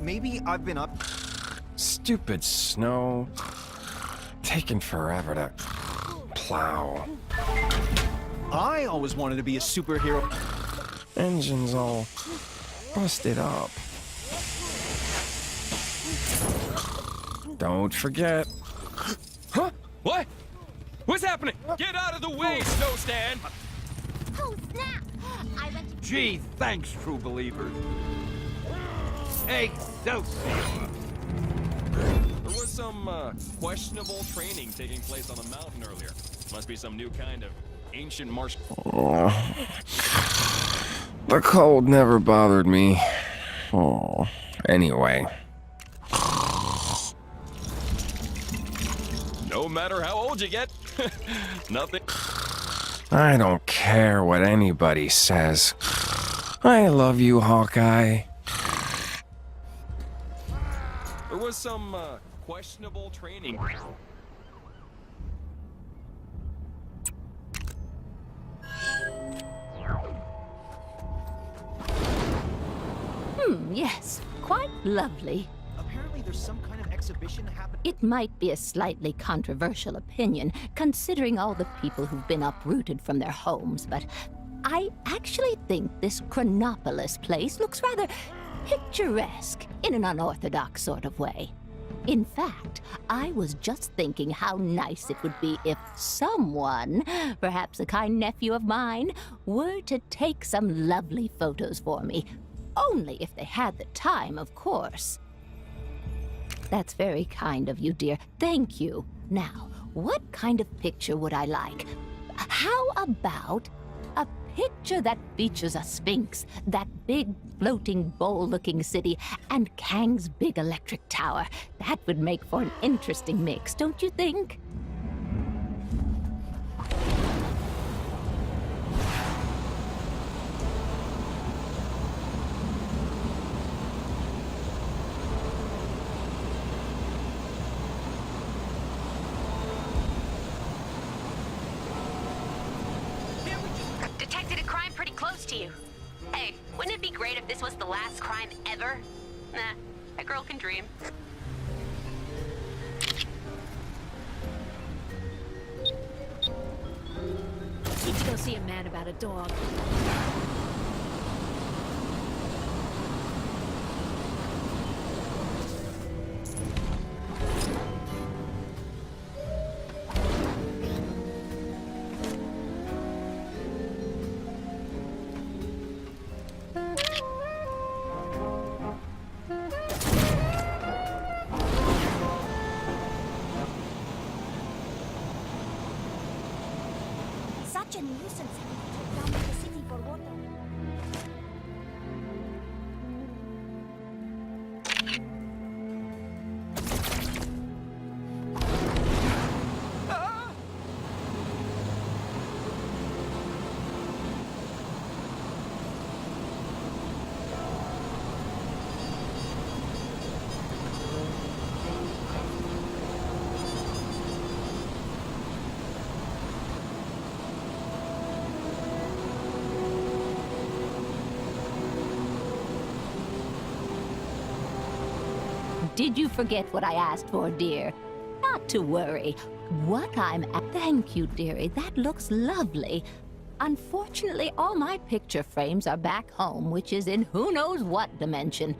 Maybe I've been up... Stupid snow. Taking forever to plow. I always wanted to be a superhero. Engine's all busted up. Don't forget. Huh? What? What's happening? Get out of the way, Snow Stan! Oh, snap! I went to... Gee, thanks, true believer. Excelsior! There was some questionable training taking place on the mountain earlier. Must be some new kind of ancient martial... The cold never bothered me. Oh, anyway. No matter how old you get, nothing... I don't care what anybody says. I love you, Hawkeye. There was some questionable training... Yes, quite lovely. Apparently there's some kind of exhibition happening. It might be a slightly controversial opinion, considering all the people who've been uprooted from their homes, but I actually think this Chronopolis place looks rather picturesque in an unorthodox sort of way. In fact, I was just thinking how nice it would be if someone, perhaps a kind nephew of mine, were to take some lovely photos for me. Only if they had the time, of course. That's very kind of you, dear. Thank you. Now, what kind of picture would I like? How about a picture that features a sphinx, that big floating bowl-looking city, and Kang's big electric tower? That would make for an interesting mix, don't you think? Detected a crime pretty close to you. Hey, wouldn't it be great if this was the last crime ever? Nah, a girl can dream. Need to go see a man about a dog. Such a nuisance having to take down to the city for water. Did you forget what I asked for, dear? Not to worry. What I'm at... Thank you, dearie. That looks lovely. Unfortunately, all my picture frames are back home, which is in who knows what dimension.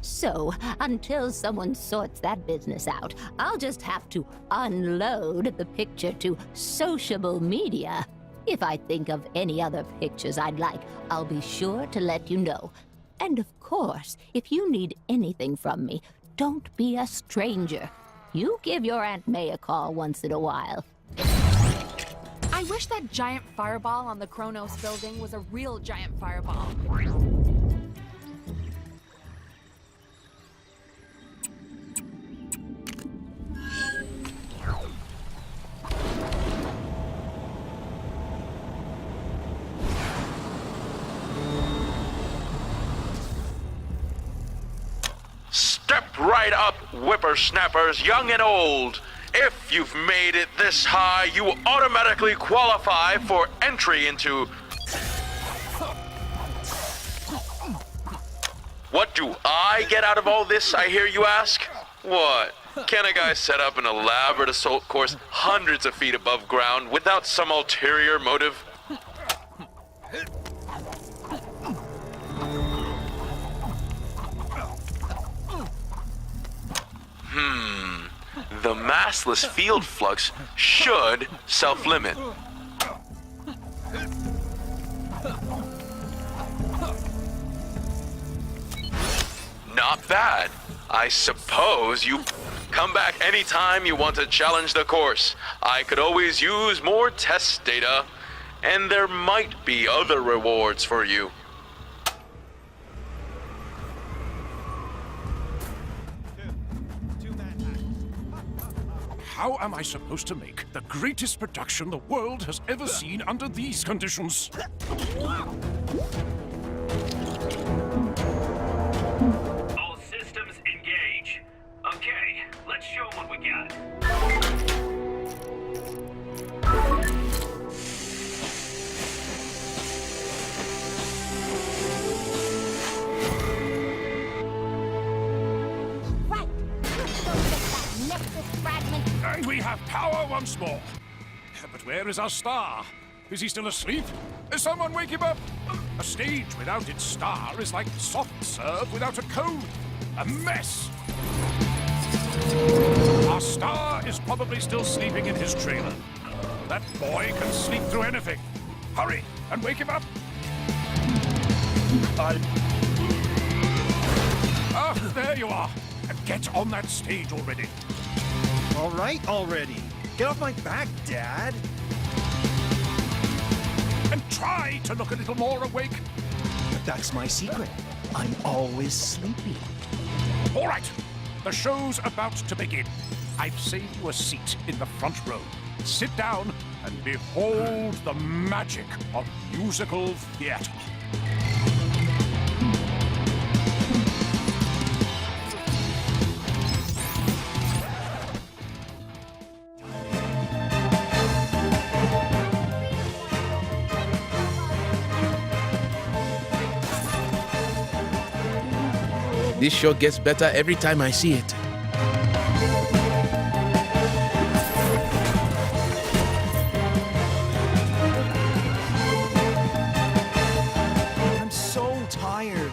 So, until someone sorts that business out, I'll just have to unload the picture to sociable media. If I think of any other pictures I'd like, I'll be sure to let you know. And of course, if you need anything from me, don't be a stranger. You give your Aunt May a call once in a while. I wish that giant fireball on the Kronos building was a real giant fireball. Step right up, whippersnappers, young and old. If you've made it this high, you automatically qualify for entry into What do I get out of all this, I hear you ask? What? Can a guy set up an elaborate assault course hundreds of feet above ground without some ulterior motive? The massless field flux should self-limit. Not bad. I suppose you come back anytime you want to challenge the course. I could always use more test data, and there might be other rewards for you. How am I supposed to make the greatest production the world has ever seen under these conditions? All systems engage. Okay, let's show 'em what we got. Right. That Nexus fragment. And we have power once more. But where is our star? Is he still asleep? Someone wake him up! A stage without its star is like soft serve without a code. A mess! Our star is probably still sleeping in his trailer. That boy can sleep through anything. Hurry and wake him up! Ah, there you are. And get on that stage already. All right, already. Get off my back, Dad. And try to look a little more awake. But that's my secret. I'm always sleepy. All right, the show's about to begin. I've saved you a seat in the front row. Sit down and behold the magic of musical theater. This show gets better every time I see it. I'm so tired.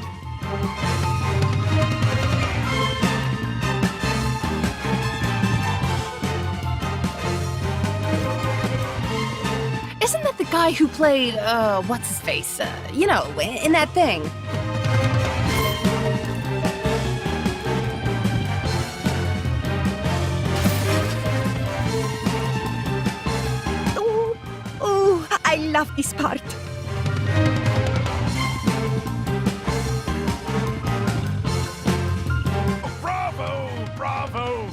Isn't that the guy who played, what's his face? You know, in that thing? Oh, I love this part. Bravo, bravo.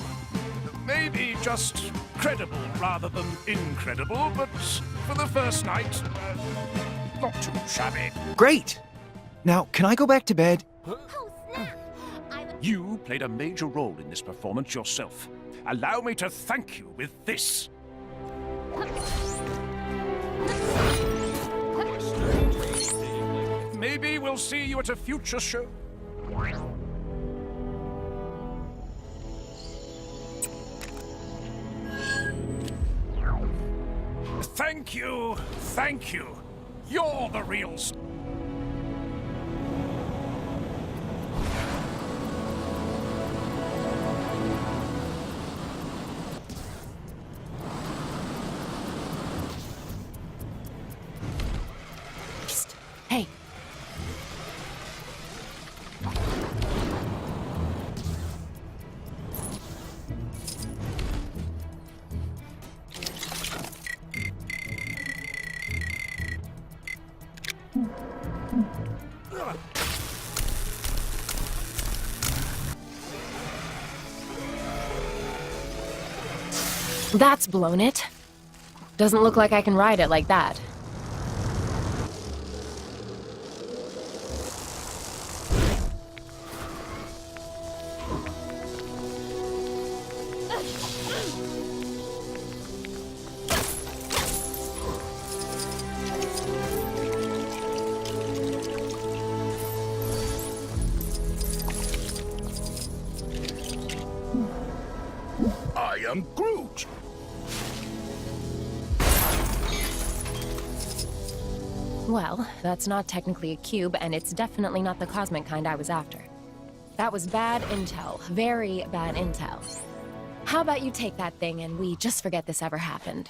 Maybe just credible rather than incredible, but for the first night, not too shabby. Great. Now, can I go back to bed? Oh, snap! You played a major role in this performance yourself. Allow me to thank you with this. Maybe we'll see you at a future show. Thank you, thank you. You're the real Psst. Hey. That's blown it. Doesn't look like I can ride it like that. I am Groot. Well, that's not technically a cube, and it's definitely not the cosmic kind I was after. That was bad intel. Very bad intel. How about you take that thing and we just forget this ever happened?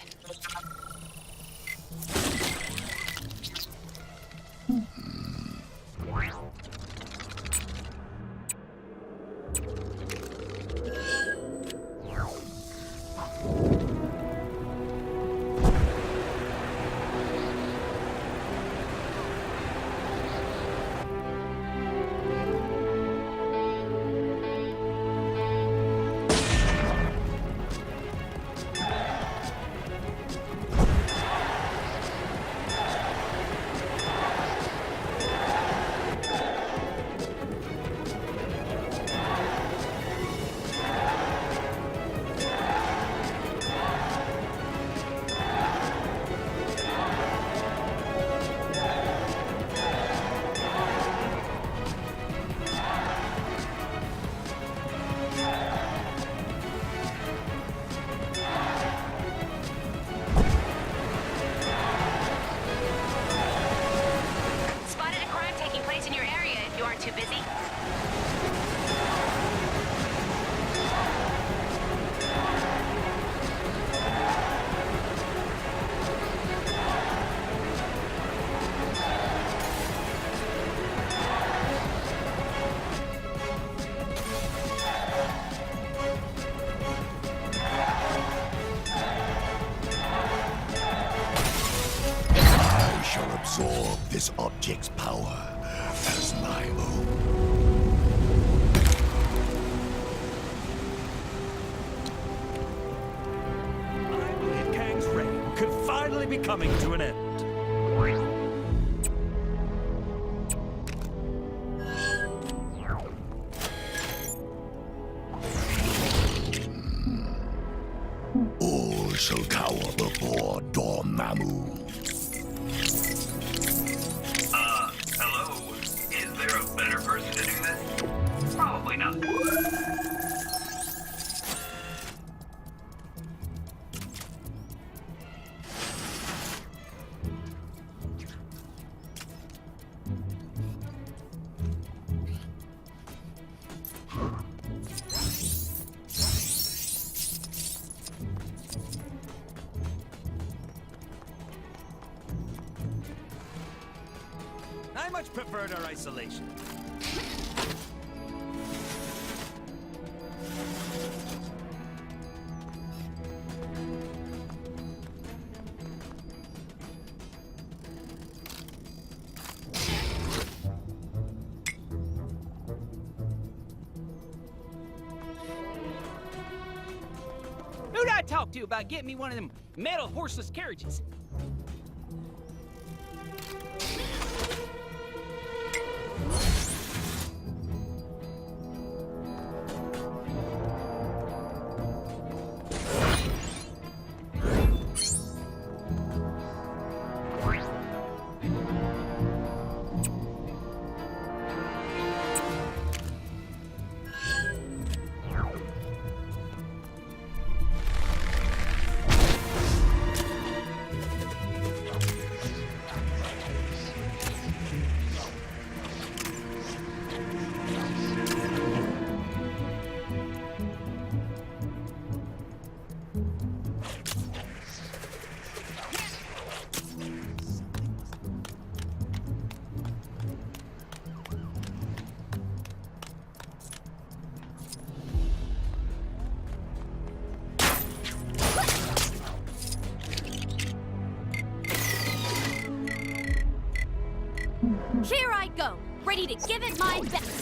Too busy? I shall absorb this object's power as my own. I believe Kang's reign could finally be coming to an end. All shall cower before Dormammu. Hello? Is there a better person to do this? Probably not. I much preferred our isolation. Who'd I talk to about getting me one of them metal horseless carriages? Here I go, ready to give it my best.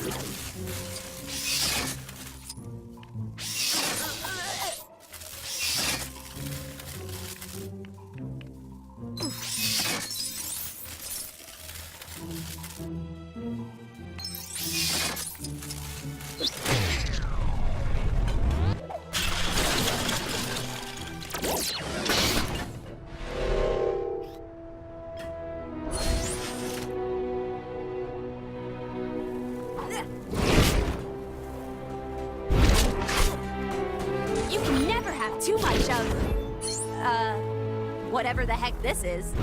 You can never have too much of, whatever the heck this is.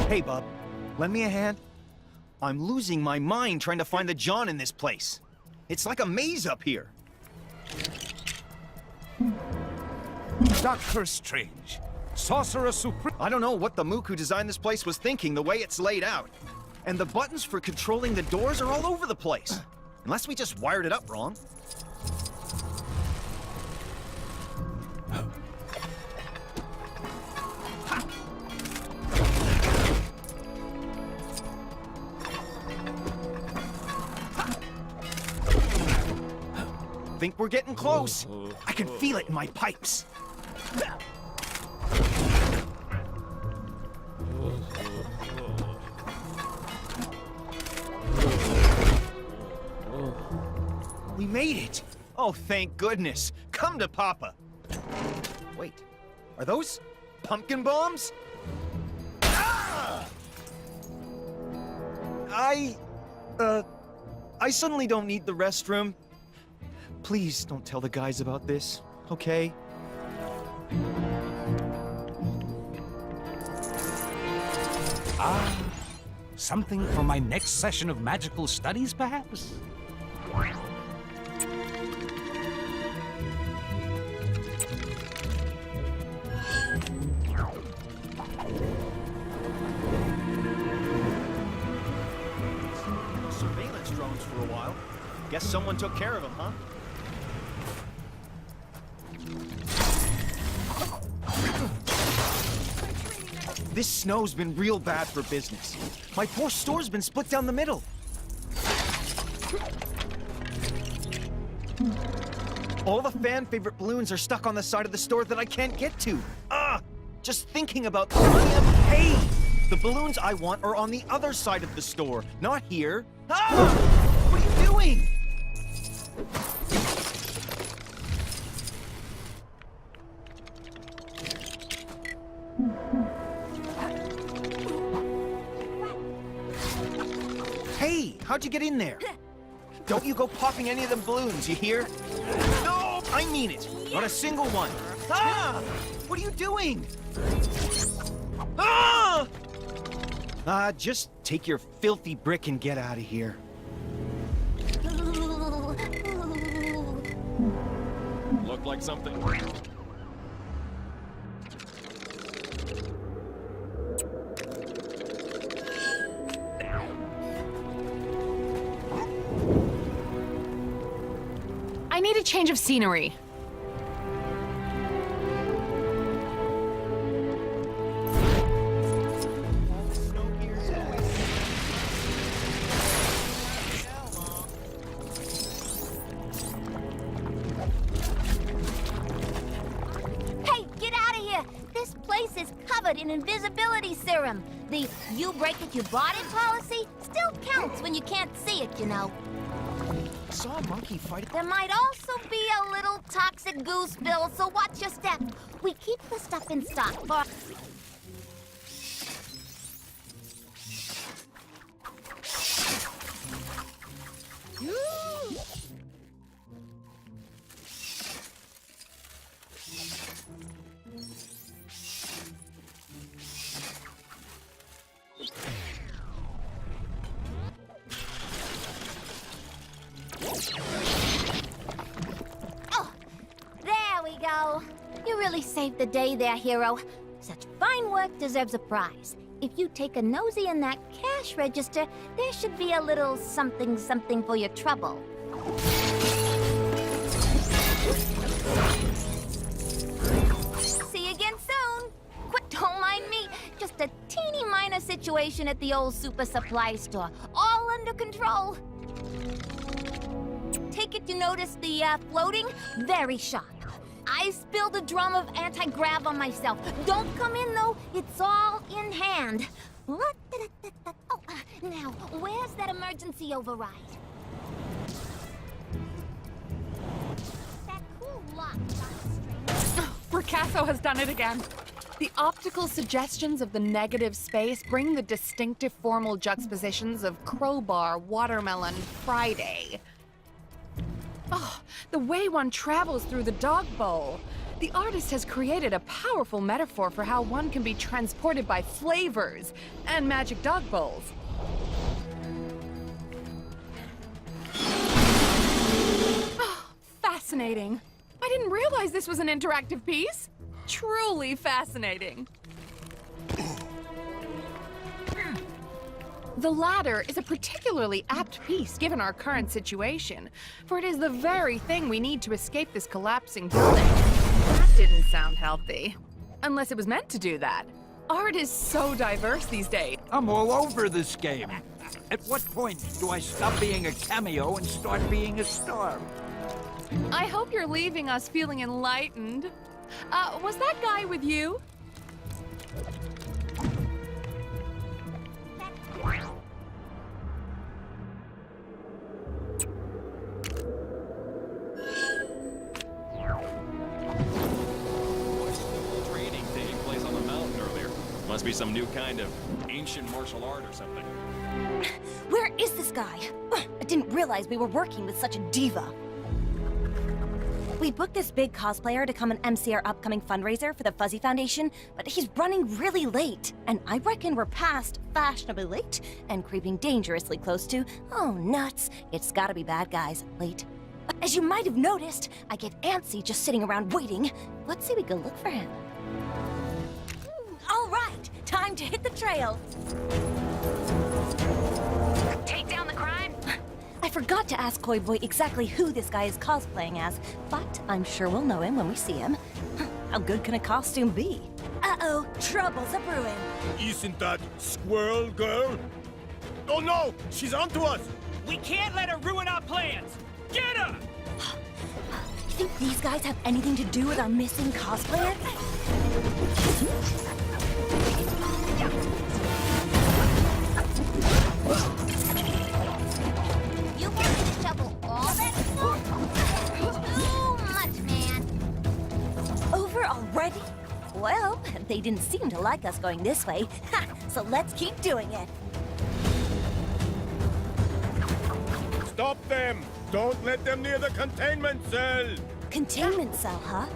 Hey, bub. Lend me a hand? I'm losing my mind trying to find the John in this place. It's like a maze up here. Doctor Strange. Sorcerer Supreme. I don't know what the mook who designed this place was thinking the way it's laid out. And the buttons for controlling the doors are all over the place. Unless we just wired it up wrong. Think we're getting close. I can feel it in my pipes. We made it! Oh, thank goodness. Come to Papa. Wait, are those pumpkin bombs? Ah! I suddenly don't need the restroom. Please don't tell the guys about this, okay? Ah, something for my next session of magical studies, perhaps? Surveillance drones for a while. Guess someone took care of them, huh? This snow's been real bad for business. My poor store's been split down the middle. All the fan-favorite balloons are stuck on the side of the store that I can't get to. Just thinking about the money I'm paid. The balloons I want are on the other side of the store, not here. What are you doing? Hey, how'd you get in there? Don't you go popping any of them balloons, you hear? No, I mean it. Not a single one. What are you doing? Just take your filthy brick and get out of here. Look like something. I need a change of scenery. Hey, get out of here! This place is covered in invisibility serum. The you break it, you bought it policy still counts when you can't see it, you know. I saw a monkey fight. There might also be a little toxic goo spill, so watch your step. We keep the stuff in stock for... Oh, there we go. You really saved the day there, hero. Such fine work deserves a prize. If you take a nosy in that cash register, there should be a little something for your trouble. See you again soon. Quick, don't mind me. Just a teeny minor situation at the old super supply store. All under control. Take it you noticed the floating? Very sharp. I spilled a drum of anti-grav on myself. Don't come in, though. It's all in hand. Oh, now, where's that emergency override? That Fracasso has done it again. The optical suggestions of the negative space bring the distinctive formal juxtapositions of crowbar, watermelon, Friday. Oh, the way one travels through the dog bowl. The artist has created a powerful metaphor for how one can be transported by flavors and magic dog bowls. Oh, fascinating. I didn't realize this was an interactive piece. Truly fascinating. The latter is a particularly apt piece given our current situation, for it is the very thing we need to escape this collapsing building. That didn't sound healthy. Unless it was meant to do that. Art is so diverse these days. I'm all over this game. At what point do I stop being a cameo and start being a star? I hope you're leaving us feeling enlightened. Was that guy with you? Training taking place on the mountain earlier. Must be some new kind of ancient martial art or something. Where is this guy? I didn't realize we were working with such a diva. We booked this big cosplayer to come and MC our upcoming fundraiser for the Fuzzy Foundation, but he's running really late. And I reckon we're past fashionably late and creeping dangerously close to, oh nuts, it's gotta be bad guys late. As you might have noticed, I get antsy just sitting around waiting. Let's see we go look for him. All right, time to hit the trail. Take down the crime? I forgot to ask Koi Boy exactly who this guy is cosplaying as, but I'm sure we'll know him when we see him. How good can a costume be? Uh-oh, trouble's a-brewing. Isn't that Squirrel Girl? Oh no, she's onto us! We can't let her ruin our plans! Get her! You think these guys have anything to do with our missing cosplayer? You want me to shovel all that snow? Too much, man. Over already? Well, they didn't seem to like us going this way, so let's keep doing it. Stop them! Don't let them near the containment cell! Containment cell, huh?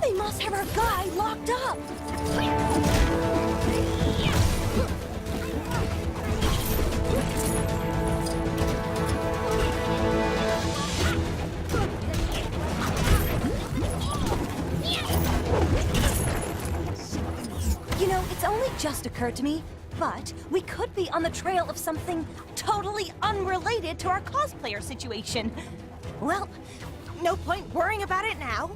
They must have our guy locked up! You know, it's only just occurred to me, but we could be on the trail of something totally unrelated to our cosplayer situation. Well, no point worrying about it now.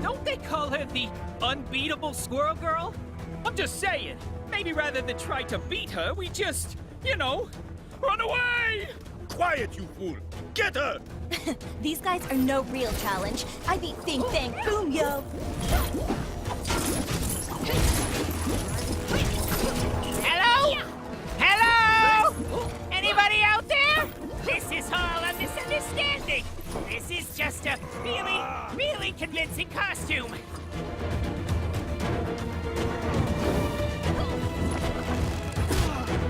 Don't they call her the unbeatable Squirrel Girl? I'm just saying, maybe rather than try to beat her, we just, you know, run away! Quiet, you fool! Get her! These guys are no real challenge. I beat Bing Bang Boom, yo! Hello? Hello? Anybody out there? This is all a misunderstanding. This is just a really convincing costume.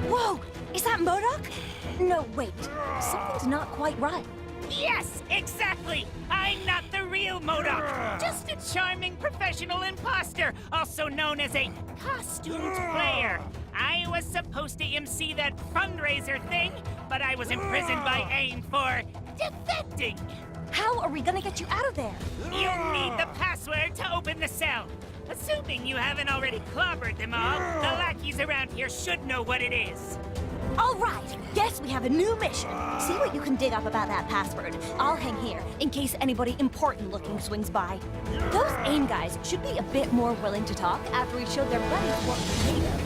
Whoa! Is that MODOK? No, wait. Something's not quite right. Yes, exactly. I'm not the real MODOK. Just a charming professional imposter, also known as a costumed player. I was supposed to MC that fundraiser thing, but I was imprisoned by AIM for defecting. How are we gonna get you out of there? You'll need the password to open the cell. Assuming you haven't already clobbered them all, the lackeys around here should know what it is. All right, guess we have a new mission. See what you can dig up about that password. I'll hang here, in case anybody important-looking swings by. Those AIM guys should be a bit more willing to talk after we showed their buddies what we made of.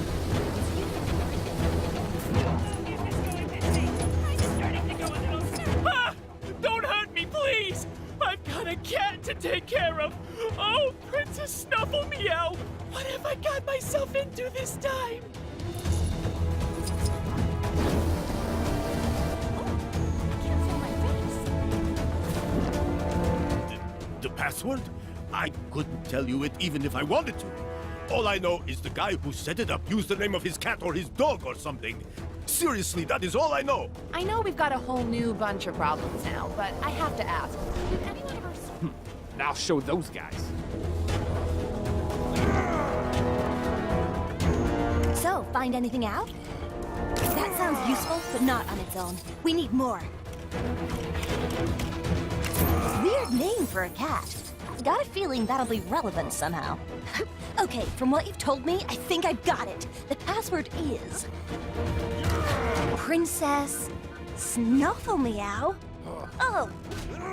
Ah! Don't hurt me, please! I've got a cat to take care of! Oh, Princess Snuffle Meow! What have I got myself into this time? password? I couldn't tell you it even if I wanted to. All I know is the guy who set it up used the name of his cat or his dog or something. Seriously, that is all I know. I know we've got a whole new bunch of problems now, but I have to ask, did anyone ever... I'll show those guys. So, find anything out? That sounds useful, but not on its own. We need more. Weird name for a cat. Got a feeling that'll be relevant somehow. Okay, from what you've told me, I think I've got it. The password is... Princess Snufflemeow? Oh,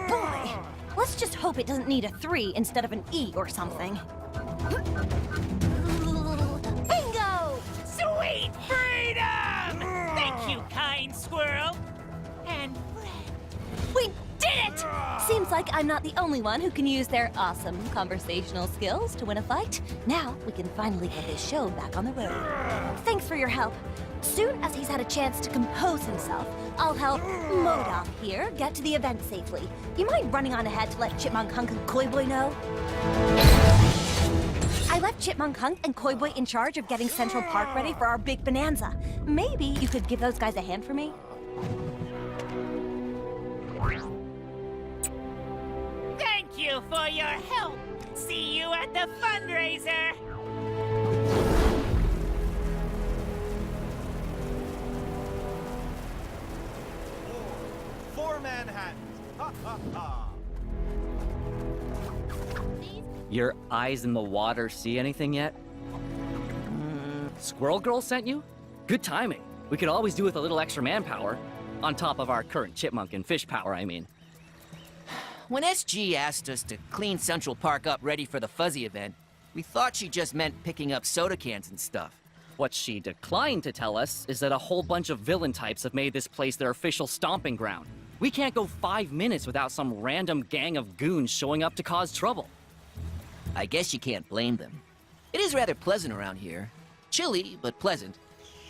boy. Let's just hope it doesn't need a 3 instead of an E or something. Bingo! Sweet freedom! Thank you, kind squirrel. And we did it! Seems like I'm not the only one who can use their awesome conversational skills to win a fight. Now we can finally get this show back on the road. Thanks for your help. Soon as he's had a chance to compose himself, I'll help MODOK here get to the event safely. You mind running on ahead to let Chipmunk Hunk and Koi Boy know? I left Chipmunk Hunk and Koi Boy in charge of getting Central Park ready for our big bonanza. Maybe you could give those guys a hand for me? thank you for your help. See you at the fundraiser. For Manhattan. Ha ha ha. Your eyes in the water see anything yet? Squirrel Girl sent you? Good timing. We could always do with a little extra manpower. On top of our current chipmunk and fish power, I mean. When SG asked us to clean Central Park up ready for the Fuzzy event, we thought she just meant picking up soda cans and stuff. What she declined to tell us is that a whole bunch of villain types have made this place their official stomping ground. We can't go 5 minutes without some random gang of goons showing up to cause trouble. I guess you can't blame them. It is rather pleasant around here. Chilly, but pleasant.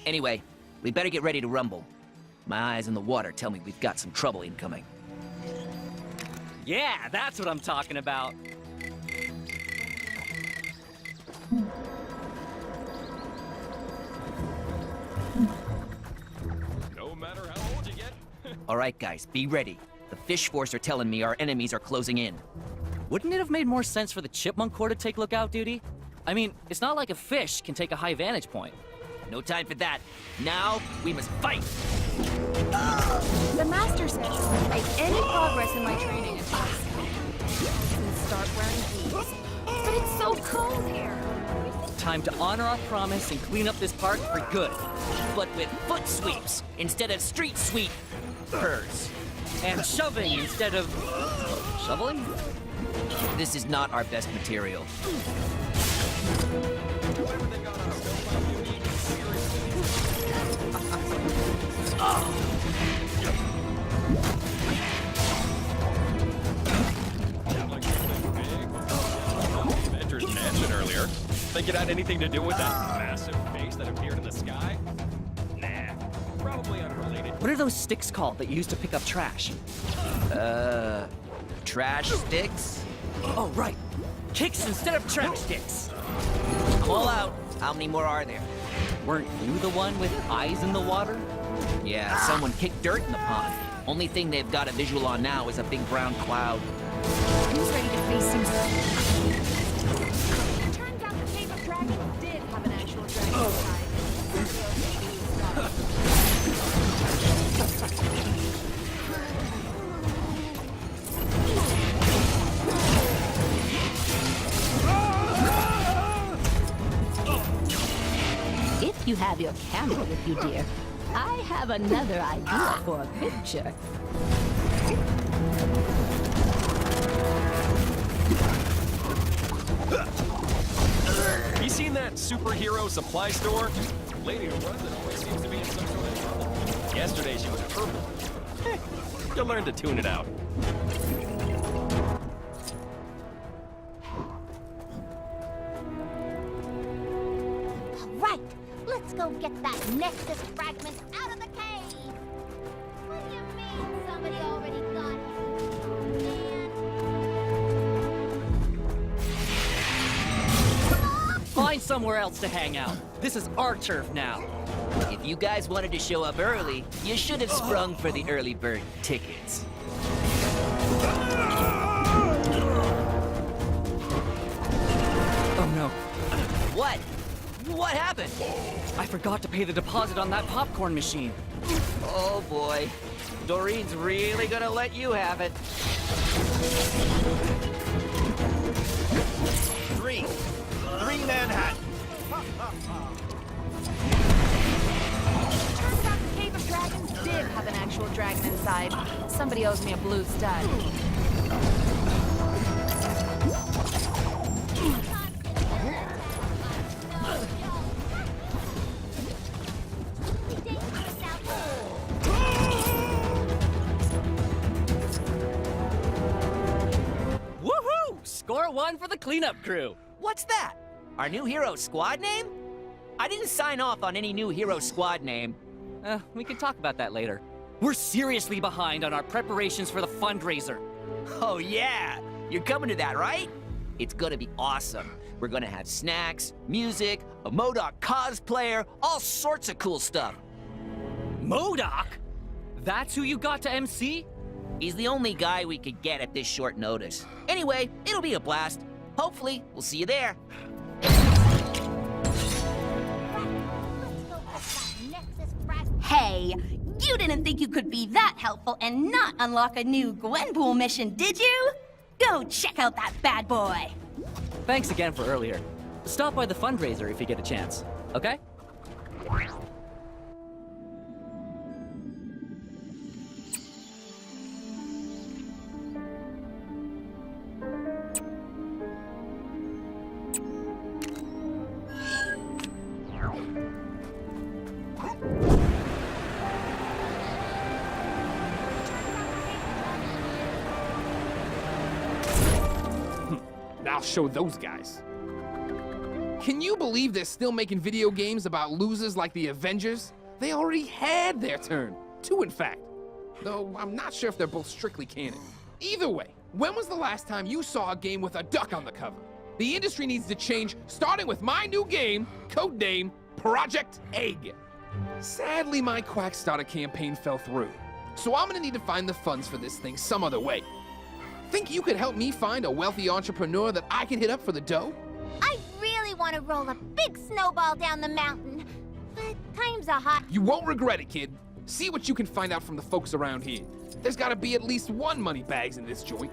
Anyway, we better get ready to rumble. My eyes in the water tell me we've got some trouble incoming. Yeah, that's what I'm talking about. No matter how old you get. All right, guys, be ready. The Fish Force are telling me our enemies are closing in. Wouldn't it have made more sense for the Chipmunk Corps to take lookout duty? I mean, it's not like a fish can take a high vantage point. No time for that. Now, we must fight! The Master says to make any progress in my training is possible. And start wearing these. But it's so cold here. Time to honor our promise and clean up this park for good. But with foot sweeps instead of street sweep purrs. And shoving instead of... shoveling? This is not our best material. Avengers Mansion earlier. Think it had anything to do with that massive face that appeared in the sky? Nah, probably unrelated. What are those sticks called that you use to pick up trash? Trash sticks? Oh, right. Kicks instead of trash sticks. Call out. How many more are there? Weren't you the one with eyes in the water? Yeah, someone kicked dirt in the pond. Only thing they've got a visual on now is a big brown cloud. Who's ready to face himself? Turns out the Cave of Dragons did have an actual dragon inside. If you have your camera with you, dear, I have another idea for a picture. You seen that superhero supply store? The lady who runs it always seems to be in some sort of trouble. Yesterday she was purple. You'll learn to tune it out. Right, let's go get that Nexus fragment out of the cave. What do you mean somebody already got it? find somewhere else to hang out. This is our turf now. If you guys wanted to show up early, you should have sprung for the early bird tickets. Oh no. What? What happened? I forgot to pay the deposit on that popcorn machine. Oh boy. Doreen's really gonna let you have it. Three Manhattan. Turns out the Cave of Dragons did have an actual dragon inside. Somebody owes me a blue stud. Woohoo! Score one for the cleanup crew. What's that? Our new hero squad name? I didn't sign off on any new hero squad name. We can talk about that later. We're seriously behind on our preparations for the fundraiser. Oh yeah! You're coming to that, right? It's gonna be awesome. We're gonna have snacks, music, a MODOK cosplayer, all sorts of cool stuff. MODOK? That's who you got to MC? He's the only guy we could get at this short notice. Anyway, it'll be a blast. Hopefully, we'll see you there. Hey, you didn't think you could be that helpful and not unlock a new Gwenpool mission, did you? Go check out that bad boy. Thanks again for earlier. Stop by the fundraiser if you get a chance, okay? I'll show those guys. Can you believe they're still making video games about losers like the Avengers? They already had their turn. 2, in fact. Though I'm not sure if they're both strictly canon. Either way, when was the last time you saw a game with a duck on the cover? The industry needs to change, starting with my new game, codename Project Egg. Sadly, my Quackstarter campaign fell through, so I'm gonna need to find the funds for this thing some other way. Think you could help me find a wealthy entrepreneur that I can hit up for the dough? I really want to roll a big snowball down the mountain, but times are hot. You won't regret it, kid. See what you can find out from the folks around here. There's gotta be at least one money bags in this joint.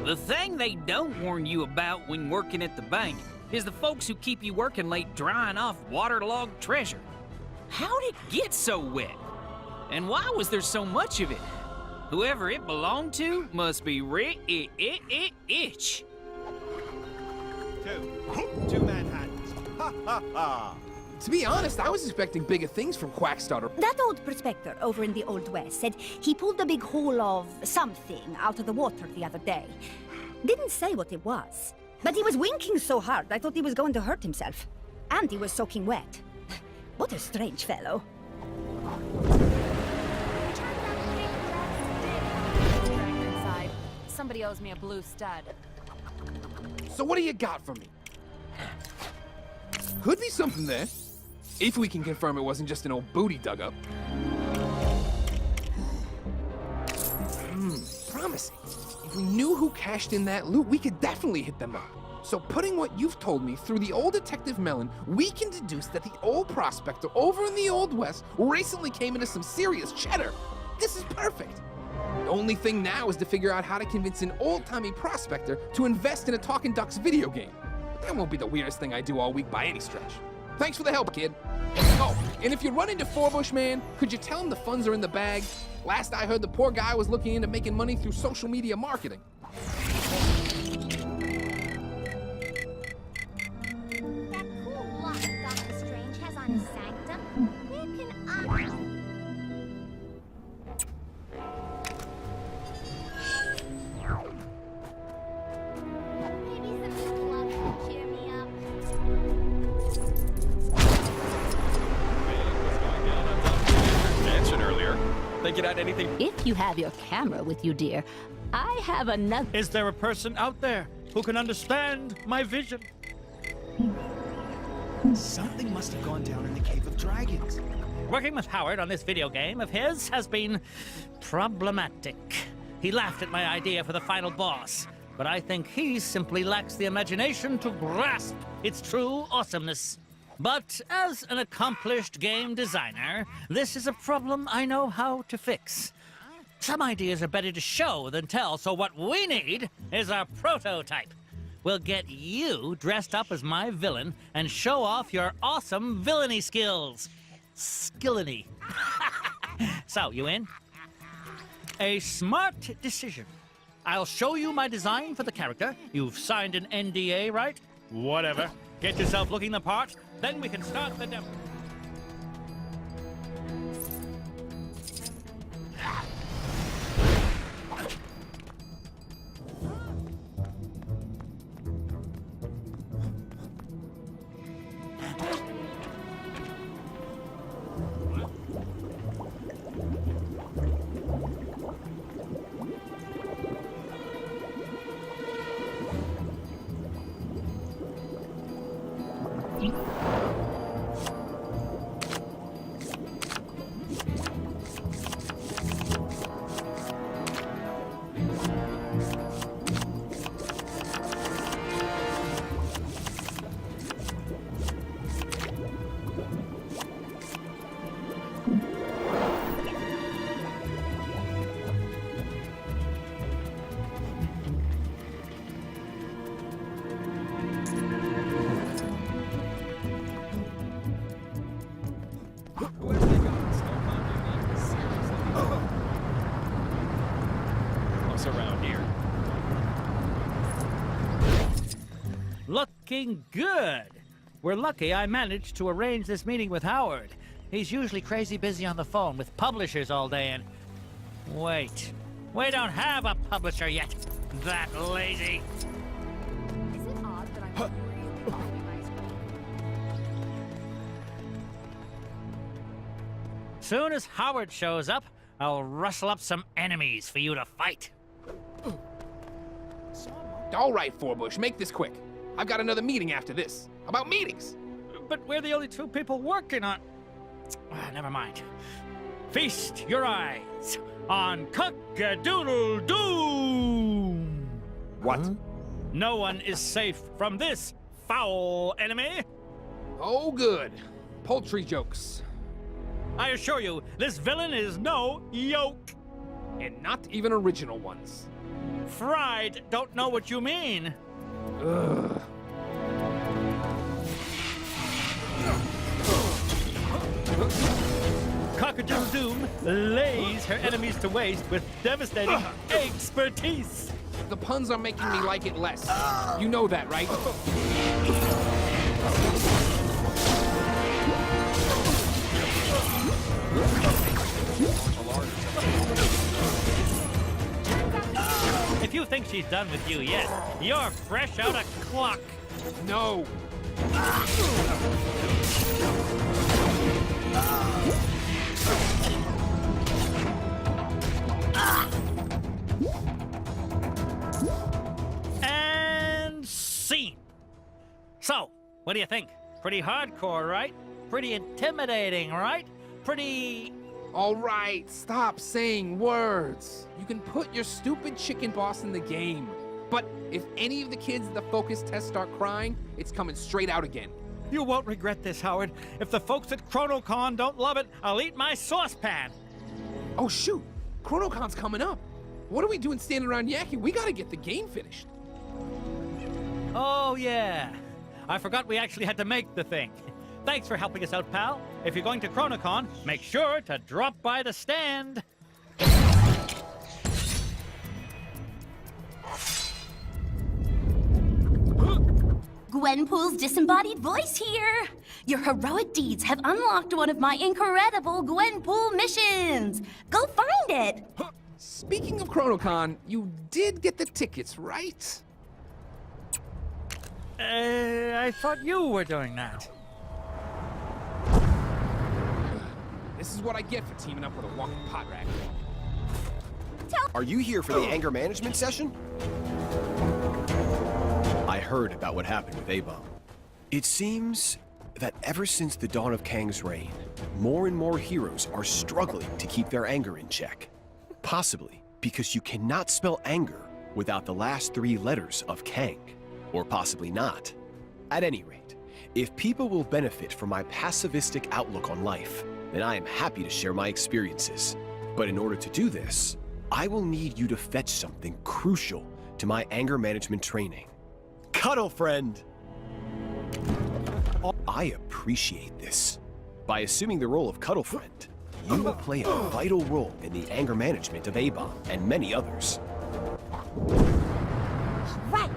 The thing they don't warn you about when working at the bank is the folks who keep you working late drying off waterlogged treasure. How'd it get so wet? And why was there so much of it? Whoever it belonged to must be rich. Two Manhattans. Ha ha ha. To be honest, I was expecting bigger things from Quackstarter. That old prospector over in the Old West said he pulled a big hole of something out of the water the other day. Didn't say what it was, but he was winking so hard I thought he was going to hurt himself. And he was soaking wet. What a strange fellow. Inside. Somebody owes me a blue stud. So what do you got for me? Could be something there. If we can confirm it wasn't just an old booty dug up. Promising. If we knew who cashed in that loot, we could definitely hit them up. So putting what you've told me through the old Detective Mellon, we can deduce that the old prospector over in the Old West recently came into some serious cheddar. This is perfect. The only thing now is to figure out how to convince an old-timey prospector to invest in a Talking Ducks video game. But that won't be the weirdest thing I do all week by any stretch. Thanks for the help, kid. Oh, and if you run into Forbush Man, could you tell him the funds are in the bag? Last I heard, the poor guy was looking into making money through social media marketing. That cool lock Dr. Strange has on his sanctum. Where can I... Maybe some love will cheer me up. Mentioned earlier. Think it had anything? If you have your camera with you, dear, I have another. Is there a person out there who can understand my vision? Something must have gone down in the Cave of Dragons. Working with Howard on this video game of his has been problematic. He laughed at my idea for the final boss, but I think he simply lacks the imagination to grasp its true awesomeness. But as an accomplished game designer, this is a problem I know how to fix. Some ideas are better to show than tell, so what we need is a prototype. We'll get you dressed up as my villain and show off your awesome villainy skills. Skillany. So, you in? A smart decision. I'll show you my design for the character. You've signed an NDA, right? Whatever. Get yourself looking the part, then we can start the demo. Around here. Looking good. We're lucky I managed to arrange this meeting with Howard. He's usually crazy busy on the phone with publishers all day and... Wait. We don't have a publisher yet. That lazy. Is it odd that I'm really following my Soon as Howard shows up, I'll rustle up some enemies for you to fight. All right, Forbush, make this quick. I've got another meeting after this. About meetings. But we're the only two people working on... never mind. Feast your eyes on Cock-a-doodle-doo! What? No one is safe from this foul enemy. Oh, good. Poultry jokes. I assure you, this villain is no yoke. And not even original ones. Fried don't know what you mean. Ugh. Cock-a-doodle-doom lays her enemies to waste with devastating expertise. The puns are making me like it less. You know that, right? If you think she's done with you yet, you're fresh out of clock. No. And scene. So, what do you think? Pretty hardcore, right? Pretty intimidating, right? Pretty... All right, stop saying words. You can put your stupid chicken boss in the game. But if any of the kids at the focus test start crying, it's coming straight out again. You won't regret this, Howard. If the folks at ChronoCon don't love it, I'll eat my saucepan. Oh, shoot. ChronoCon's coming up. What are we doing standing around yakking? We gotta get the game finished. Oh, yeah. I forgot we actually had to make the thing. Thanks for helping us out, pal. If you're going to ChronoCon, make sure to drop by the stand. Gwenpool's disembodied voice here! Your heroic deeds have unlocked one of my incredible Gwenpool missions! Go find it! Speaking of ChronoCon, you did get the tickets, right? I thought you were doing that. This is what I get for teaming up with a walking pot rack. Are you here for the anger management session? I heard about what happened with A-Bomb. It seems that ever since the dawn of Kang's reign, more and more heroes are struggling to keep their anger in check. Possibly because you cannot spell anger without the last 3 letters of Kang. Or possibly not. At any rate, if people will benefit from my pacifistic outlook on life, then I am happy to share my experiences. But in order to do this, I will need you to fetch something crucial to my anger management training. Cuddle Friend! I appreciate this. By assuming the role of Cuddle Friend, you will play a vital role in the anger management of A-Bomb and many others. Right.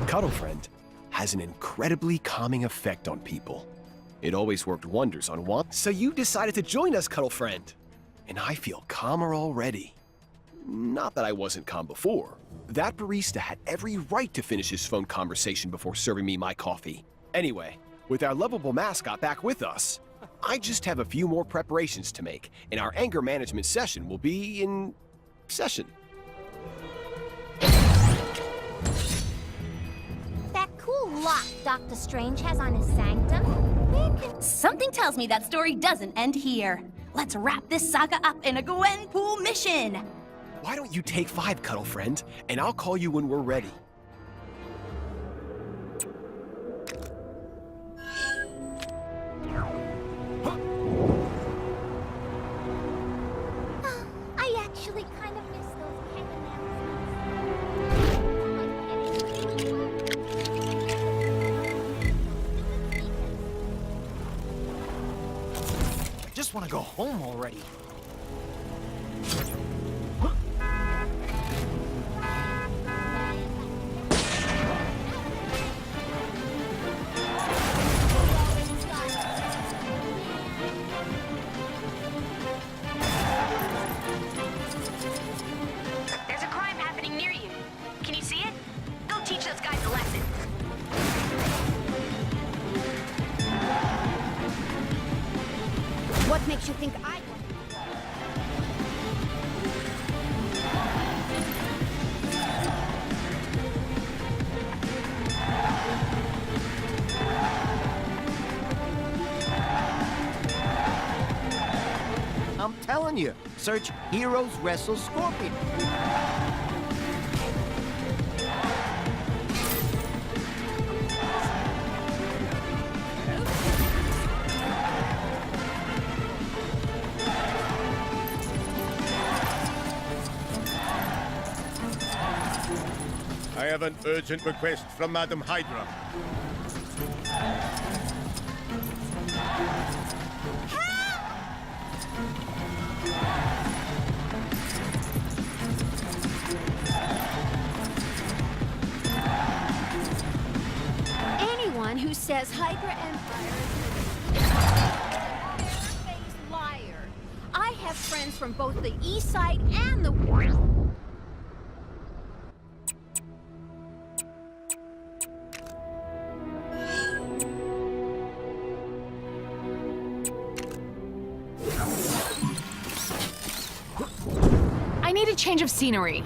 Cuddle Friend has an incredibly calming effect on people. It always worked wonders on Juan. So you decided to join us, Cuddle Friend. And I feel calmer already. Not that I wasn't calm before. That barista had every right to finish his phone conversation before serving me my coffee. Anyway, with our lovable mascot back with us, I just have a few more preparations to make, and our anger management session will be in session. That cool lock Doctor Strange has on his sanctum? Something tells me that story doesn't end here. Let's wrap this saga up in a Gwenpool mission. Why don't you take 5, Cuddle Friend, and I'll call you when we're ready. I actually kind of miss those hanging I just want to go home already. There's a crime happening near you. Can you see it? Go teach those guys a lesson. What makes you think I... I'm telling you, search Heroes Wrestle Scorpion. I have an urgent request from Madam Hydra. Anyone who says Hydra Empire is a liar. I have friends from both the East Side and the West. I need a change of scenery.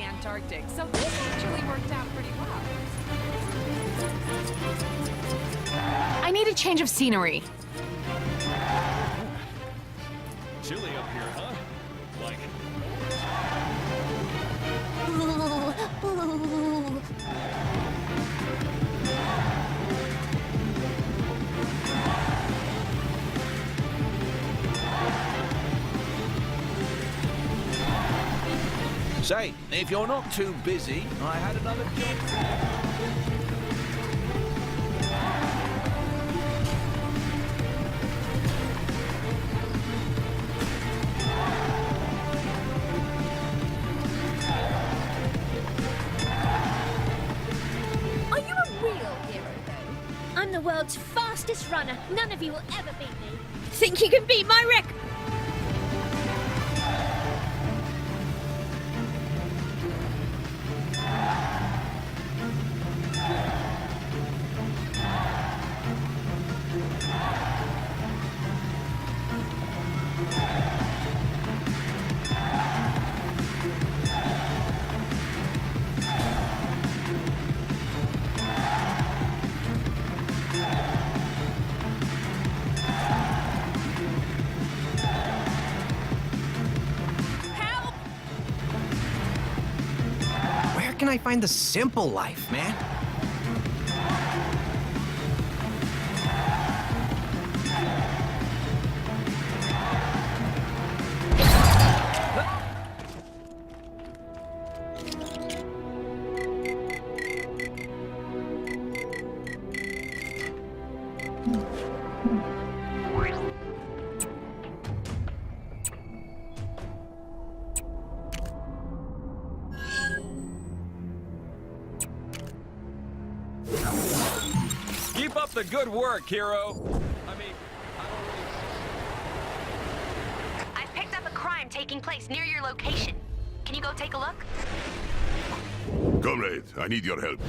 the Antarctic, so this actually worked out pretty well. I need a change of scenery. Chilly up here, huh? Like it. Say, if you're not too busy, I had another job for you. Are you a real hero, though? I'm the world's fastest runner. None of you will ever beat me. Think you can beat my record? Where can I find the simple life, man? Keep up the good work, hero. I mean, I picked up a crime taking place near your location. Can you go take a look? Comrade, I need your help.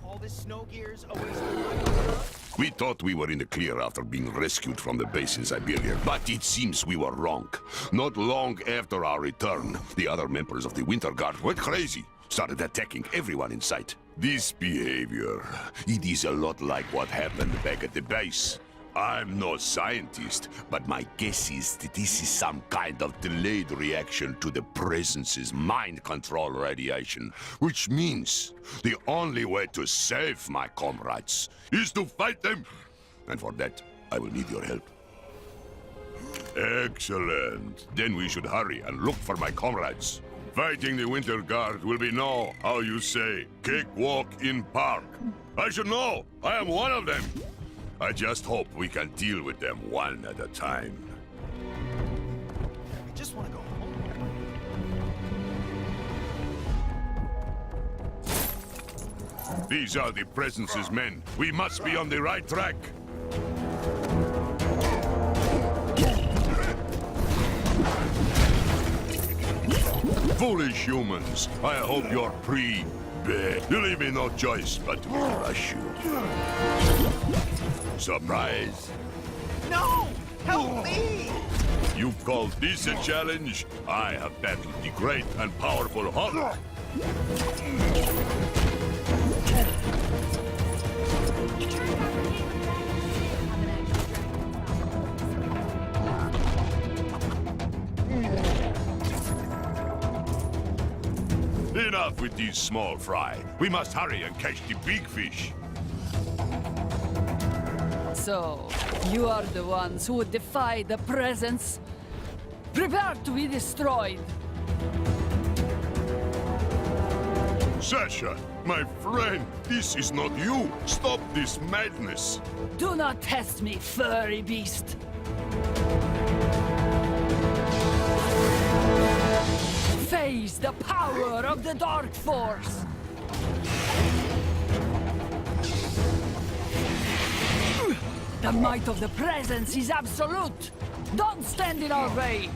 All this snow gear's a waste of We thought we were in the clear after being rescued from the base in Siberia, but it seems we were wrong. Not long after our return, the other members of the Winter Guard went crazy, started attacking everyone in sight. This behavior, it is a lot like what happened back at the base. I'm no scientist, but my guess is that this is some kind of delayed reaction to the Presence's mind control radiation, which means the only way to save my comrades is to fight them. And for that, I will need your help. Excellent. Then we should hurry and look for my comrades. Fighting the Winter Guard will be no, how you say, cakewalk in park. I should know. I am one of them. I just hope we can deal with them one at a time. I just want to go home. These are the Presence's men. We must be on the right track. Foolish humans. I hope you're pre-bed. You leave me no choice but to crush you. Surprise. No! Help me! You call this a challenge? I have battled the great and powerful Hulk. Enough with these small fry. We must hurry and catch the big fish. So, you are the ones who would defy the Presence? Prepare to be destroyed! Sasha, my friend, this is not you. Stop this madness. Do not test me, furry beast! Face the power of the Dark Force! The might of the Presence is absolute! Don't stand in our way!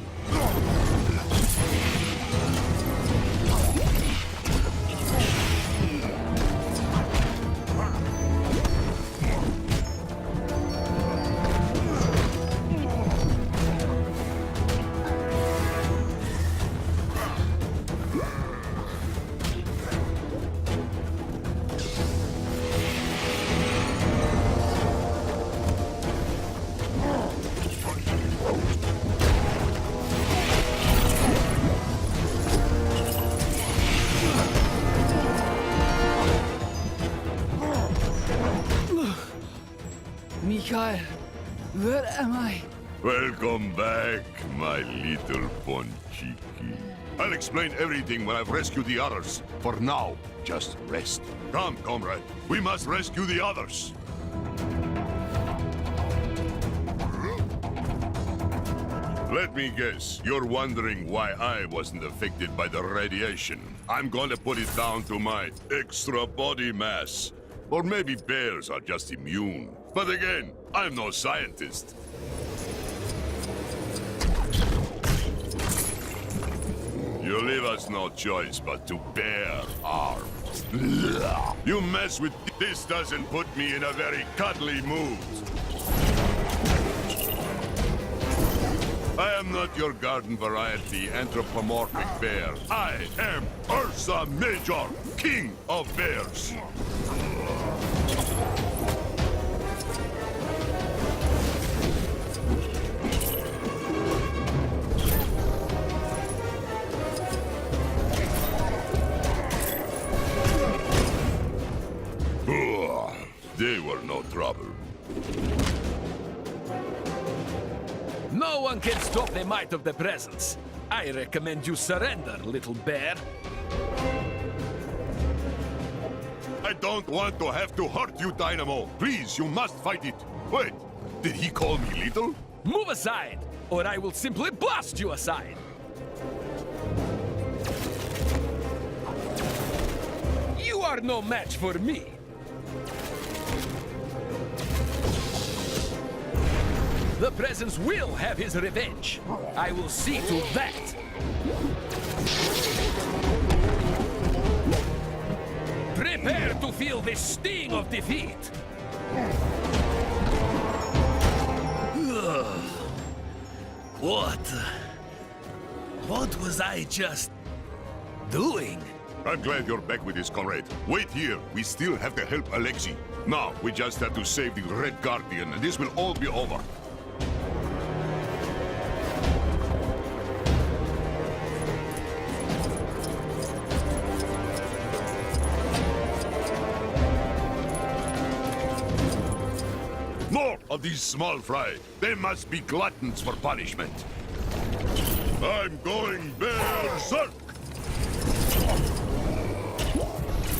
am I? Welcome back, my little Ponchiki. I'll explain everything when I've rescued the others. For now, just rest. Come, comrade. We must rescue the others. Let me guess, you're wondering why I wasn't affected by the radiation. I'm going to put it down to my extra body mass. Or maybe bears are just immune. But again, I'm no scientist. You leave us no choice but to bear arms. You mess with this doesn't put me in a very cuddly mood. I am not your garden variety anthropomorphic bear. I am Ursa Major, King of Bears. They were no trouble. No one can stop the might of the presence. I recommend you surrender, little bear. I don't want to have to hurt you, Dynamo. Please, you must fight it. Wait, did he call me little? Move aside, or I will simply blast you aside. You are no match for me. The presence will have his revenge. I will see to that. Prepare to feel the sting of defeat. What was I just doing? I'm glad you're back with us, comrade. Wait here. We still have to help Alexei. Now, we just have to save the Red Guardian, and this will all be over. More of these small fry. They must be gluttons for punishment. I'm going berserk!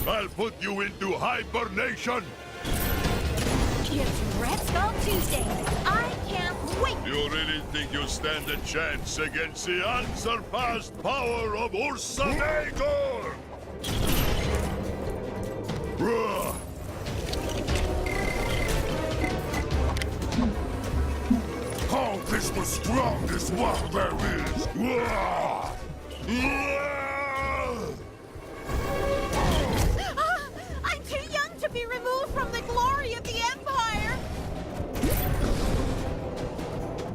I'll put you into hibernation! It's Red Skull Tuesday. I can't wait. You really think you stand a chance against the unsurpassed power of Ursa Major? Call this the strongest one there is! I'm too young to be removed from the glory of the Empire.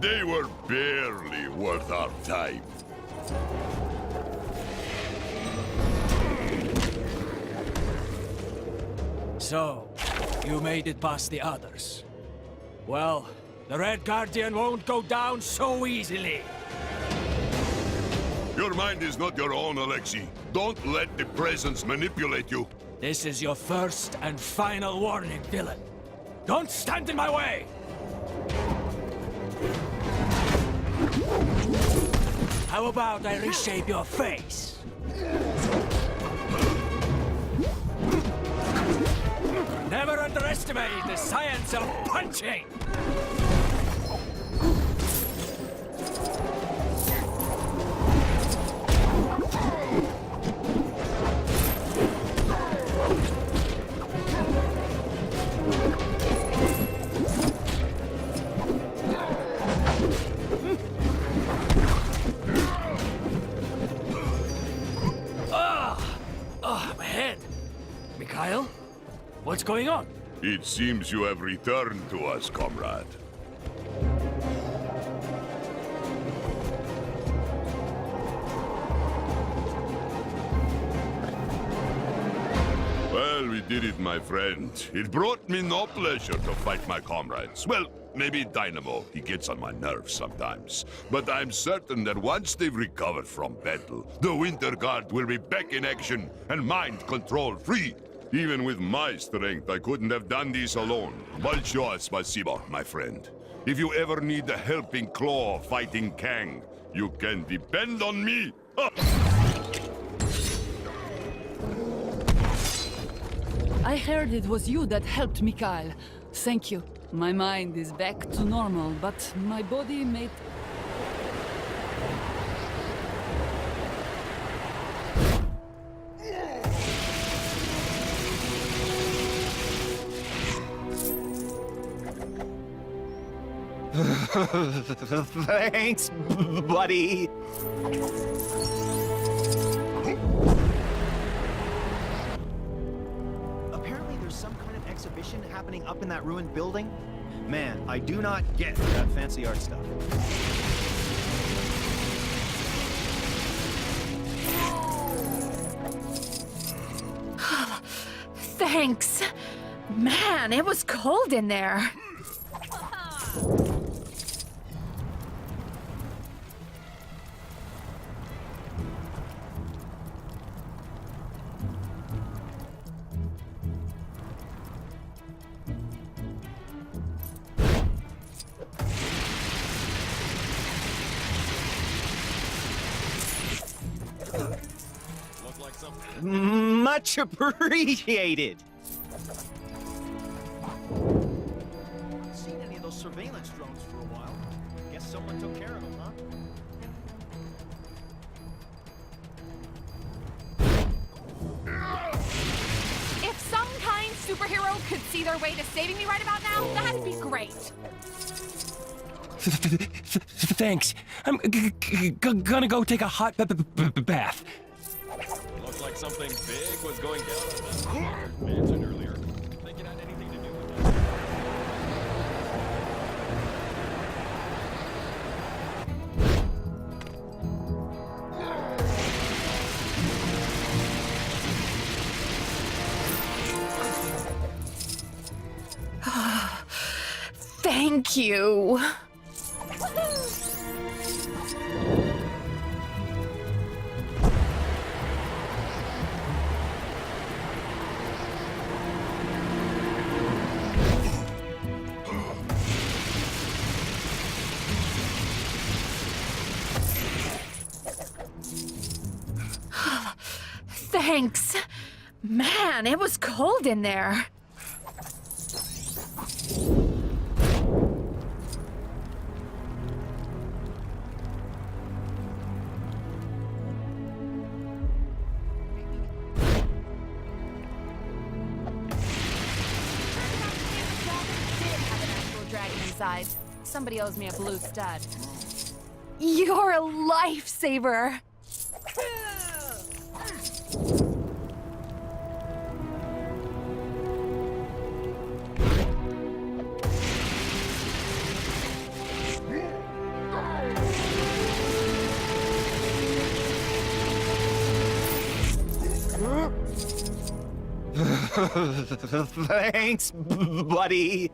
They were barely worth our time. So, you made it past the others. Well, the Red Guardian won't go down so easily. Your mind is not your own, Alexei. Don't let the presence manipulate you. This is your first and final warning, villain. Don't stand in my way! How about I reshape your face? Never underestimate the science of punching! My head. Mikhail? What's going on? It seems you have returned to us, comrade. Well, we did it, my friend. It brought me no pleasure to fight my comrades. Well, maybe Dynamo. He gets on my nerves sometimes. But I'm certain that once they've recovered from battle, the Winter Guard will be back in action and mind control free. Even with my strength, I couldn't have done this alone. Большое спасибо, my friend. If you ever need a helping claw fighting Kang, you can depend on me. I heard it was you that helped Mikhail. Thank you. My mind is back to normal, but my body made... Thanks, buddy. Apparently there's some kind of exhibition happening up in that ruined building. Man, I do not get that fancy art stuff. Thanks. Man, it was cold in there. Much appreciated. Haven't seen any of those surveillance drones for a while. Guess someone took care of them, huh? If some kind superhero could see their way to saving me right about now, that'd be great. Thanks. I'm gonna go take a hot bath. Looks like something big was going down on that mansion earlier. Think it had anything to do with that? Thank you. Thanks. Man, it was cold in there. Inside. Somebody owes me a blue stud. You're a lifesaver. Thanks, buddy.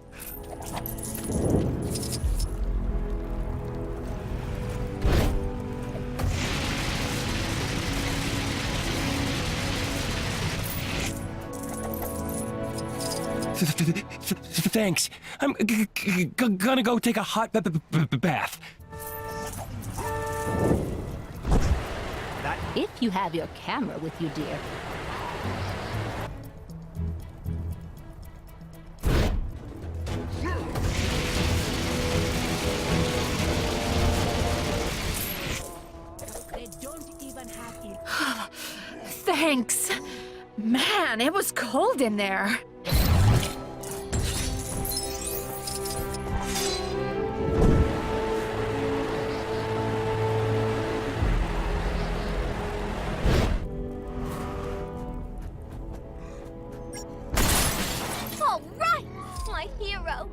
Thanks. I'm gonna go take a hot bath. If you have your camera with you, dear. They don't even have it. Thanks. Man, it was cold in there. All right, my hero.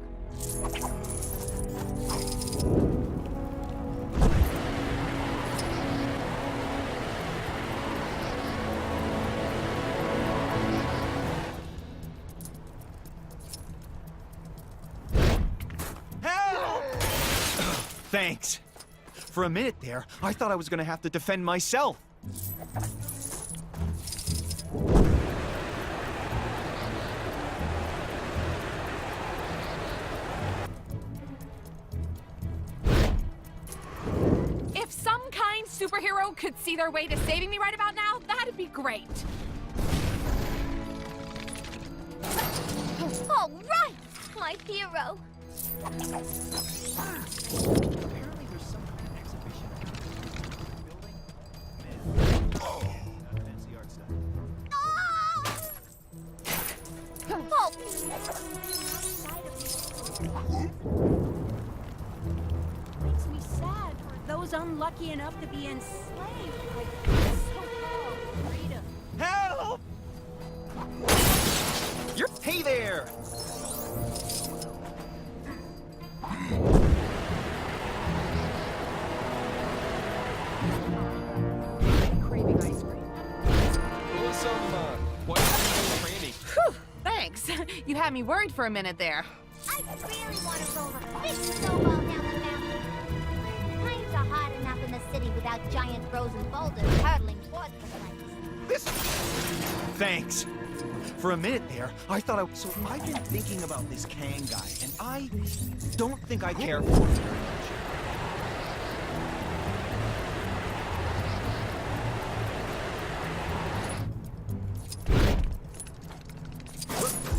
Thanks. For a minute there, I thought I was gonna have to defend myself. superhero could see their way to saving me right about now, that'd be great. All right, my hero. Makes me sad for those unlucky enough to be enslaved by so-called freedom. Help! Hey there! Craving ice cream. Well, what Randy? Whew, thanks. You had me worried for a minute there. I really want to roll a big snowball down the mountain. Times are hard enough in the city without giant frozen boulders hurtling towards the place. Thanks. For a minute there, I thought So I've been thinking about this Kang guy, and I don't think I care for him very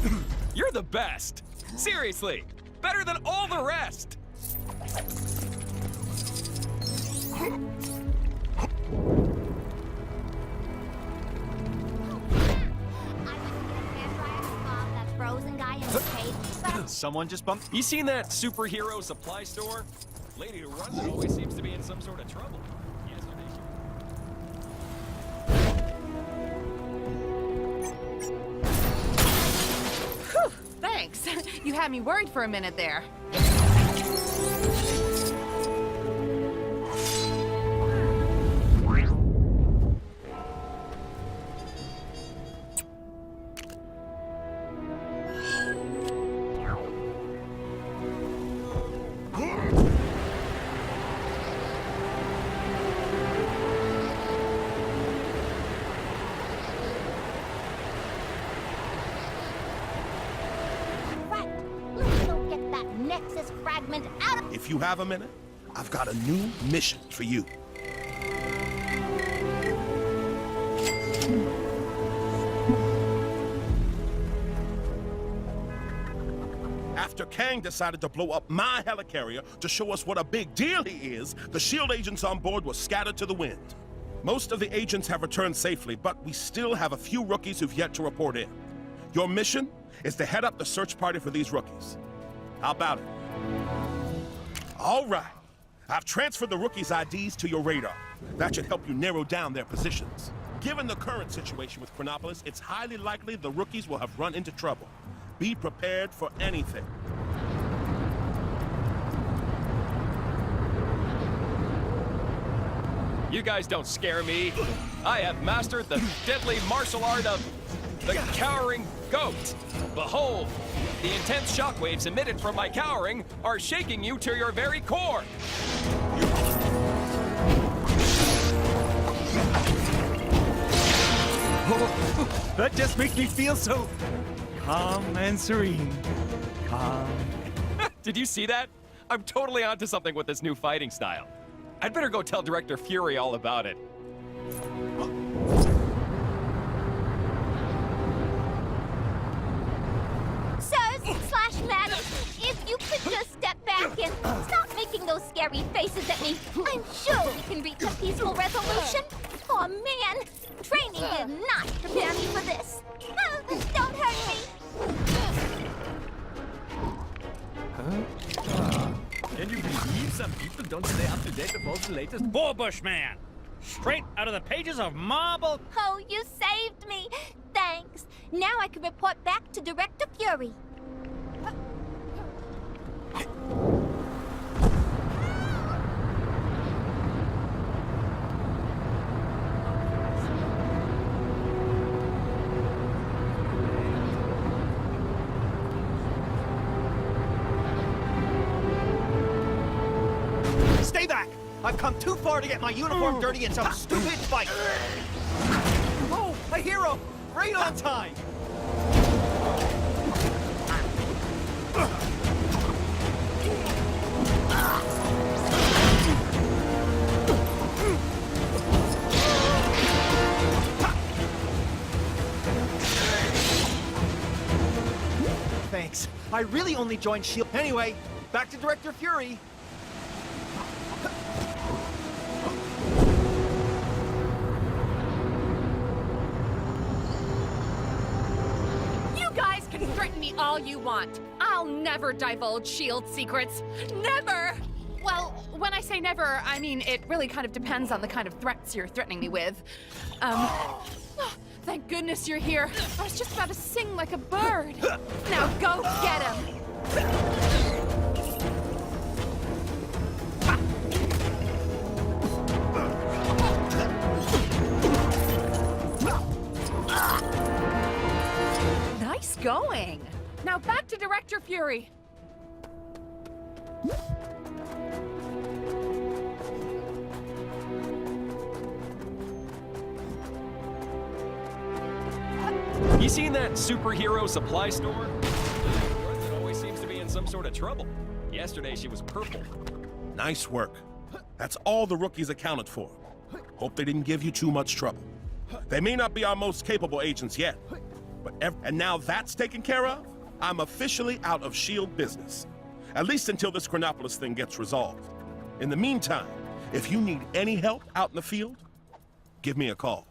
much. You're the best! Seriously! Better than all the rest! Frozen guy in the cave. Someone just bumped. You seen that superhero supply store? Lady who runs it always seems to be in some sort of trouble. Yesterday Whew, thanks. You had me worried for a minute there. Nexus fragment out of... If you have a minute, I've got a new mission for you. After Kang decided to blow up my helicarrier to show us what a big deal he is, the S.H.I.E.L.D. agents on board were scattered to the wind. Most of the agents have returned safely, but we still have a few rookies who've yet to report in. Your mission is to head up the search party for these rookies. How about it? All right. I've transferred the rookies' IDs to your radar. That should help you narrow down their positions. Given the current situation with Chronopolis, it's highly likely the rookies will have run into trouble. Be prepared for anything. You guys don't scare me. I have mastered the deadly martial art of the Cowering Goat. Behold, the intense shockwaves emitted from my cowering are shaking you to your very core. That just makes me feel so calm and serene. Calm. Did you see that? I'm totally onto something with this new fighting style. I'd better go tell Director Fury all about it. Sirs/Madam, if you could just step back and stop making those scary faces at me, I'm sure we can reach a peaceful resolution. Oh man, training did not prepare me for this. Don't hurt me. Can you believe some people don't stay up to date with all the latest? Warbush Man! Straight out of the pages of Marvel. Oh, you saved me. Thanks. Now I can report back to Director Fury. Stay back! I've come too far to get my uniform dirty in some stupid fight! Oh, a hero! Right on time! I really only joined S.H.I.E.L.D. Anyway, back to Director Fury. You guys can threaten me all you want. I'll never divulge S.H.I.E.L.D. secrets. Never! Well, when I say never, I mean it really kind of depends on the kind of threats you're threatening me with. Thank goodness you're here. I was just about to sing like a bird. Now go get him. Nice going. Now back to Director Fury. You seen that superhero supply store? It always seems to be in some sort of trouble. Yesterday she was purple. Nice work. That's all the rookies accounted for. Hope they didn't give you too much trouble. They may not be our most capable agents yet, but and now that's taken care of, I'm officially out of S.H.I.E.L.D. business. At least until this Chronopolis thing gets resolved. In the meantime, if you need any help out in the field, give me a call.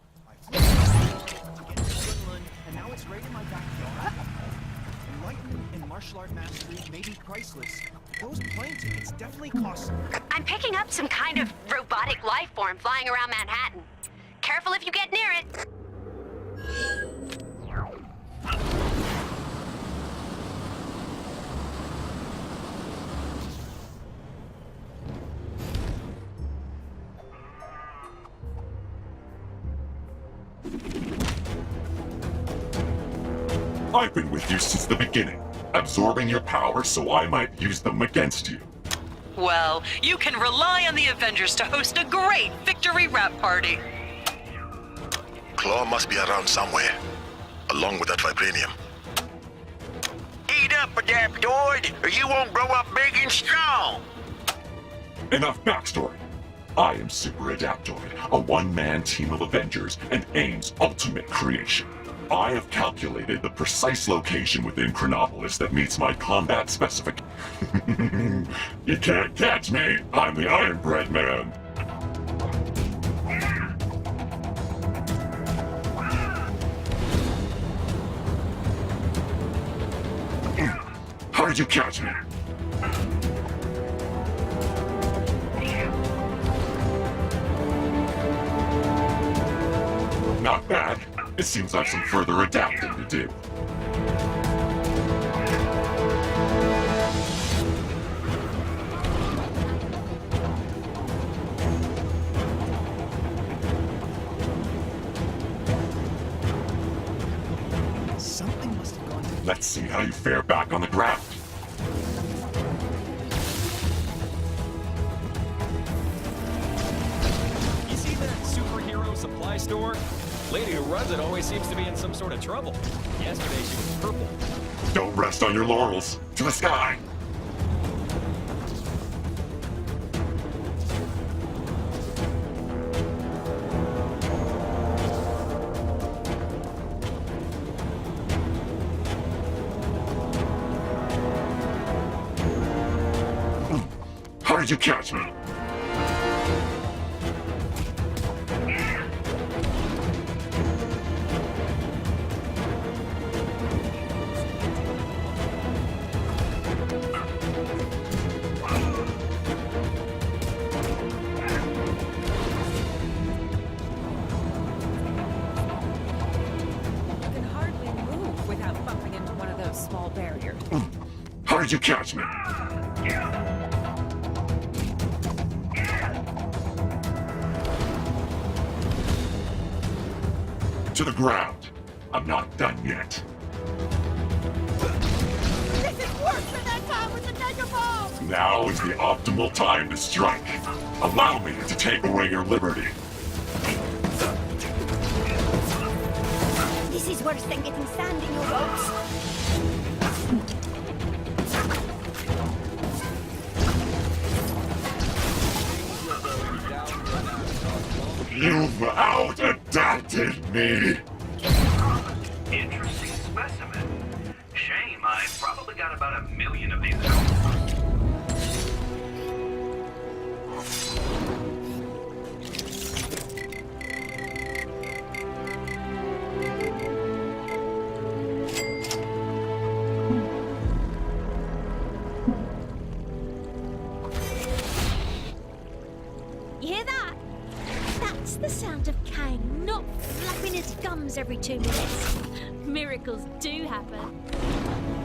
And now it's right in my backyard. Enlightenment and martial art mastery may be priceless. Those plane tickets definitely cost. I'm picking up some kind of robotic life form flying around Manhattan. Careful if you get near it. I've been with you since the beginning, absorbing your powers so I might use them against you. Well, you can rely on the Avengers to host a great victory rap party. Claw must be around somewhere, along with that vibranium. Eat up, Adaptoid, or you won't grow up big and strong! Enough backstory. I am Super Adaptoid, a one-man team of Avengers and AIM's ultimate creation. I have calculated the precise location within Chronopolis that meets my combat specification. You can't catch me! I'm the Iron Bread Man! How did you catch me? Not bad. It seems I have some further adapting to do. Something must have gone to... Let's see how you fare back on the ground. You see that superhero supply store? Lady who runs it always seems to be in some sort of trouble. Yesterday she was purple. Don't rest on your laurels. To the sky! How did you catch me? How did you catch me? To the ground. I'm not done yet. This is worse than that time with the Mega Bomb! Now is the optimal time to strike. Allow me to take away your liberty. This is worse than getting sand in your boats. You've out-adapted me! Interesting specimen. Shame I probably only got about 1 million of these. You hear that? That's the sound of Kang not flapping his gums every 2 minutes. Miracles do happen.